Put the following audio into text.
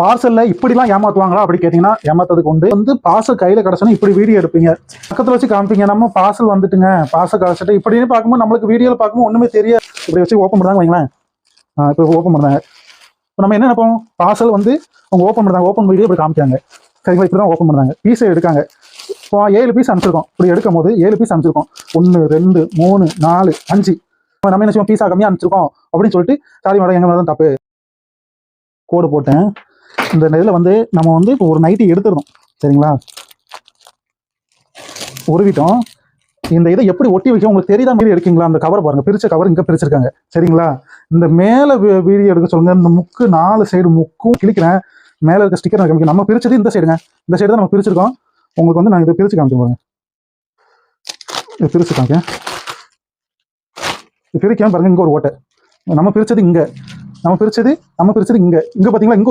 பார்சல்ல இப்படிலாம் ஏமாத்துவாங்களா அப்படி கேட்டீங்கன்னா ஏமாத்ததுக்கு உண்டு. வந்து பார்சல் கையில கிடைச்சோன்னா இப்படி வீடியோ எடுப்பீங்க, பக்கத்துல வச்சு காமிப்பீங்க, நம்ம பார்சல் வந்துட்டுங்க, பார்சல் கிடைச்சிட்டு இப்படின்னு பார்க்கும்போது நம்மளுக்கு வீடியோவில் பார்க்கும்போது ஒண்ணுமே தெரியாது. இப்படி வச்சு ஓப்பன் பண்ணுறாங்க வைங்களேன். இப்போ ஓப்பன் பண்ணுறாங்க. இப்போ நம்ம என்ன நினைப்போம், பார்சல் வந்து அவங்க ஓப்பன் பண்ணுறாங்க, ஓப்பன் வீடியோ இப்படி காமிக்காங்க, சரிங்களா? இப்படி தான் ஓப்பன் பண்ணுறாங்க. பீஸை எடுக்காங்க. இப்போ 7 பீஸ் அனுப்பிச்சிருக்கோம். இப்படி எடுக்கும் போது 7 பீஸ் அனுப்பிச்சிருக்கோம். 1 2 3 4 5 நம்ம என்ன செய்வோம், பீஸா கம்மியாக அனுப்பிச்சிருக்கோம் அப்படின்னு சொல்லிட்டு சாரி மேடம் எங்க மேலே தான் தப்பு கோடு போட்டேன். இந்த இதில் வந்து நம்ம வந்து இப்போ ஒரு நைட்டி எடுத்துடணும், சரிங்களா? உருவிட்டோம். இந்த இதை எப்படி ஒட்டி வைக்க உங்களுக்கு தெரியாத மாதிரி எடுக்கீங்களா? அந்த கவர் பாருங்க, பிரிச்ச கவர் இங்கே பிரிச்சிருக்காங்க, சரிங்களா? இந்த மேலே வீடியோ எடுக்க சொல்லுங்க. இந்த முக்கு 4 சைடு முக்கும் கிளிக்கிறேன். மேலே இருக்க ஸ்டிக்கர் காமிக்க. நம்ம பிரிச்சது இந்த சைடுங்க, இந்த சைடு தான் நம்ம பிரிச்சிருக்கோம். உங்களுக்கு வந்து நான் இதை பிரிச்சு காமிக்க பாருங்க, இதை பிரிச்சு காமிக்கேன். பிரிக்காம பாருங்க, இங்கே ஒரு ஓட்டை. நம்ம பிரிச்சது இங்கே, நம்ம பிரிச்சது இங்கே, இங்கே பார்த்தீங்களா? இங்கே ஒரு